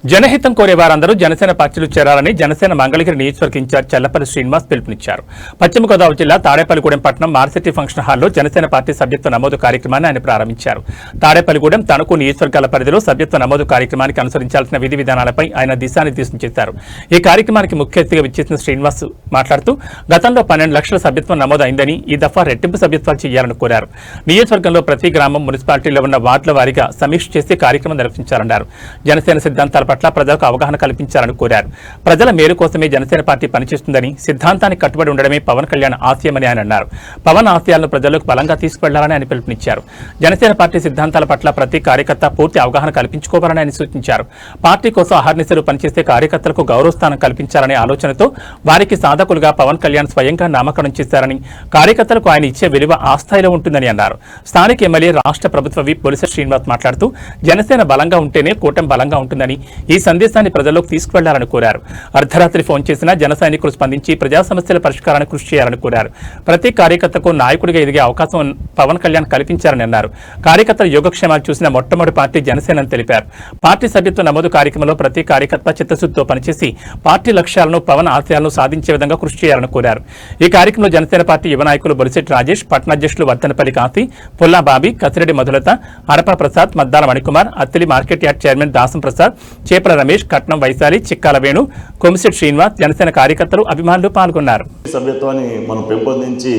జనహితం కోరే వారందరూ జనసేన పార్టీలో చేరాలని జనసేన మంగళగిరి నియోజకవర్గ ఇన్ఛార్జ్ చల్లపల్లి శ్రీనివాస్ పిలుపునిచ్చారు. పశ్చిమ గోదావరి జిల్లా తాడేపల్లిగూడెం పట్టణం మార్సిటీ ఫంక్షన్ హాల్లో జనసేన పార్టీ సభ్యత్వ నమోదు కార్యక్రమాన్ని ఆయన ప్రారంభించారు. తాడేపల్లిగూడెం తణుకు నియోజకవర్గాల పరిధిలో సభ్యత్వ నమోదు కార్యక్రమానికి అనుసరించాల్సిన విధి విధానాలపై ఆయన దిశానిర్దేశం చేశారు. ఈ కార్యక్రమానికి ముఖ్య అతిథిగా విచ్చేసిన శ్రీనివాస్ మాట్లాడుతూ గతంలో 12 లక్షల సభ్యత్వం నమోదు అయిందని ఈ దఫా రెట్టింపు సభ్యత్వాలు చేయాలని కోరారు. నియోజకవర్గంలో ప్రతి గ్రామం మున్సిపాలిటీలో ఉన్న వార్డుల వారీగా సమీక్ష చేసి కార్యక్రమం నిర్వహించాలన్నారు. జనసేన సిద్ధాంతాల పట్ల ప్రజలకు అవగాహన కల్పించాలని కోరారు. ప్రజల మేలు కోసమే జనసేన పార్టీ పనిచేస్తుందని, సిద్ధాంతానికి కట్టుబడి ఉండడమే పవన్ కళ్యాణ్ ఆశయమని ఆయన అన్నారు. పవన్ ఆశయాలను ప్రజలకు బలంగా తీసుకువెళ్లాలని ఆయన పిలుపునిచ్చారు. జనసేన పార్టీ సిద్ధాంతాల పట్ల ప్రతి కార్యకర్త పూర్తి అవగాహన కల్పించుకోవాలని ఆయన సూచించారు. పార్టీ కోసం అహర్నిశలు పనిచేసే కార్యకర్తలకు గౌరవస్థానం కల్పించాలనే ఆలోచనతో వారికి సాధకులుగా పవన్ కళ్యాణ్ స్వయంగా నామకరణం చేశారని, కార్యకర్తలకు ఆయన ఇచ్చే విలువ ఆ స్థాయిలో ఉంటుందని అన్నారు. స్థానిక ఎమ్మెల్యే రాష్ట్ర ప్రభుత్వ విప్ బొలిశెట్టి శ్రీనివాస్ మాట్లాడుతూ జనసేన బలంగా ఉంటేనే కూటమి బలంగా ఉంటుందని, ఈ సందేశాన్ని ప్రజల్లోకి తీసుకువెళ్లాలని కోరారు. అర్ధరాత్రి ఫోన్ చేసినా జన సైనికులు స్పందించి ప్రజా సమస్యల పరిష్కారానికి కృషి చేయాలని కోరారు. ప్రతి కార్యకర్తకు నాయకుడిగా ఎదిగే అవకాశం పవన్ కళ్యాణ్ కల్పించారని అన్నారు. కార్యకర్తల యోగక్షేమాలు చూసిన మొట్టమొదటి పార్టీ జనసేన అని తెలిపారు. పార్టీ సభ్యత్వ నమోదు కార్యక్రమంలో ప్రతి కార్యకర్త చిత్తశుద్ధితో పనిచేసి పార్టీ లక్ష్యాలను, పవన్ ఆశయాలను సాధించే విధంగా కృషి చేయాలని కోరారు. ఈ కార్యక్రమంలో జనసేన పార్టీ యువ నాయకులు Bolisetti Rajesh, పట్టణాధ్యక్షులు Vardhanapalli Kanthi, Pulla Bobby, Kasireddy Madhulatha, Adapa Prasad, Maddala Manikumar, Attili market yard chairman Dasam Prasad, Chepala Ramesh, కట్నం వైశాలి, చిక్కాల వేణు, కొమిశెట్టి శ్రీనివాస్, జనసేన కార్యకర్తలు, అభిమానులు పాల్గొన్నారు. సభ్యత్వాన్ని మనం పెంపొందించి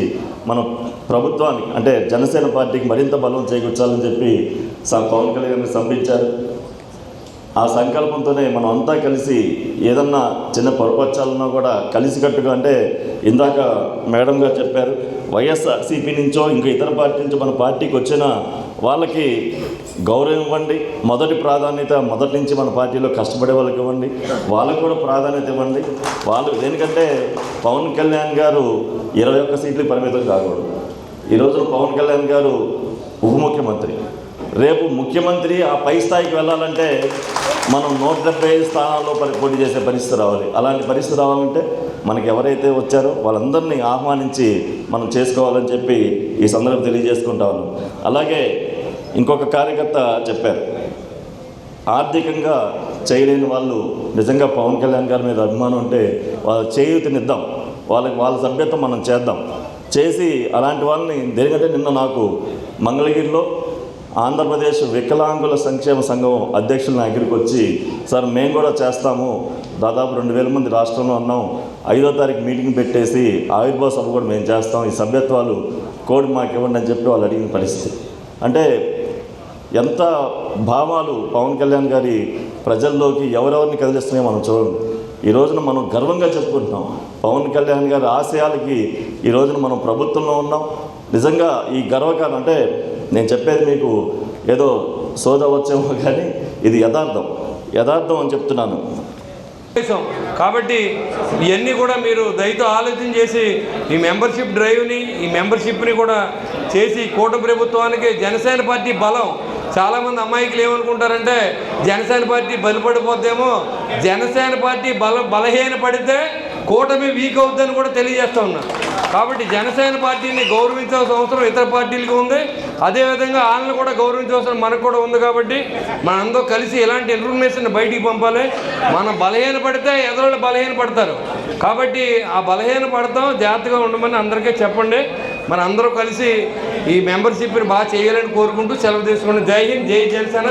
మన ప్రభుత్వానికి అంటే జనసేన పార్టీకి మరింత బలం చేకూర్చాలని చెప్పి పవన్ కళ్యాణ్ సంపించారు. ఆ సంకల్పంతోనే మనం అంతా కలిసి ఏదన్నా చిన్న పొరపచ్చాలన్నా కూడా కలిసికట్టుగా, అంటే ఇందాక మేడం గారు చెప్పారు, వైఎస్ఆర్సీపీ నుంచో ఇంకా ఇతర పార్టీ నుంచో మన పార్టీకి వచ్చిన వాళ్ళకి గౌరవం ఇవ్వండి. మొదటి ప్రాధాన్యత మొదటి నుంచి మన పార్టీలో కష్టపడే వాళ్ళకి ఇవ్వండి, వాళ్ళకు కూడా ప్రాధాన్యత ఇవ్వండి. వాళ్ళు దేనికంటే పవన్ కళ్యాణ్ గారు 21 సీట్లకు పరిమితం కాకూడదు. ఈరోజు పవన్ కళ్యాణ్ గారు ఉప ముఖ్యమంత్రి, రేపు ముఖ్యమంత్రి ఆ పై స్థాయికి వెళ్ళాలంటే మనం 175 స్థానాల్లో పోటీ చేసే పరిస్థితి రావాలి. అలాంటి పరిస్థితి రావాలంటే మనకి ఎవరైతే వచ్చారో వాళ్ళందరినీ ఆహ్వానించి మనం చేసుకోవాలని చెప్పి ఈ సందర్భం తెలియజేసుకుంటా ఉన్నాం. అలాగే ఇంకొక కార్యకర్త చెప్పారు, ఆర్థికంగా చేయలేని వాళ్ళు నిజంగా పవన్ కళ్యాణ్ గారి మీద అభిమానం ఉంటే వాళ్ళ చేయూతనిద్దాం, వాళ్ళ సభ్యత్వం మనం చేద్దాం చేసి అలాంటి వాళ్ళని. దేనికంటే నిన్న నాకు మంగళగిరిలో ఆంధ్రప్రదేశ్ వికలాంగుల సంక్షేమ సంఘం అధ్యక్షులు నా దగ్గరికి వచ్చి, సార్ మేము కూడా చేస్తాము, దాదాపు 2000 మంది రాష్ట్రంలో ఉన్నాం, 5వ తారీఖు మీటింగ్ పెట్టేసి ఆవిర్భావ సభ కూడా మేము చేస్తాం, ఈ సభ్యత్వాలు కోడ్ మాకు ఇవ్వండి అని చెప్పి వాళ్ళు అడిగిన పరిస్థితి. అంటే ఎంత భావాలు పవన్ కళ్యాణ్ గారి ప్రజల్లోకి ఎవరెవరిని కదిలిస్తున్నాయో మనం చూడండి. ఈ రోజున మనం గర్వంగా చెప్పుకుంటున్నాం, పవన్ కళ్యాణ్ గారి ఆశయాలకి ఈ రోజున మనం ప్రభుత్వంలో ఉన్నాం. నిజంగా ఈ గర్వకారణం అంటే నేను చెప్పేది మీకు ఏదో సోదా వచ్చేమో కానీ ఇది యథార్థం అని చెప్తున్నాను. కాబట్టి ఇవన్నీ కూడా మీరు దయతో ఆలోచన చేసి ఈ మెంబర్షిప్ డ్రైవ్ని, ఈ మెంబర్షిప్ని కూడా చేసి కూటమి ప్రభుత్వానికి జనసేన పార్టీ బలం. చాలామంది అమాయకులు ఏమనుకుంటారంటే జనసేన పార్టీ బలపడిపోద్దేమో, జనసేన పార్టీ బలహీన పడితే కూటమి వీక్ అవుతుందని కూడా తెలియజేస్తూ ఉన్నా. కాబట్టి జనసేన పార్టీని గౌరవించాల్సిన అవసరం ఇతర పార్టీలకు ఉంది, అదేవిధంగా వాళ్ళని కూడా గౌరవించాల్సిన మనకు కూడా ఉంది. కాబట్టి మనందరూ కలిసి ఇలాంటి ఇన్ఫర్మేషన్ బయటికి పంపాలి. మనం బలహీన పడితే ఎదురు బలహీన పడతారు. కాబట్టి ఆ బలహీన పడతాం, జాగ్రత్తగా ఉండమని అందరికీ చెప్పండి. మన అందరూ కలిసి ఈ మెంబర్షిప్ని బాగా చేయాలని కోరుకుంటూ సెలవు తీసుకోండి. జై హింద్, జై జనసేన.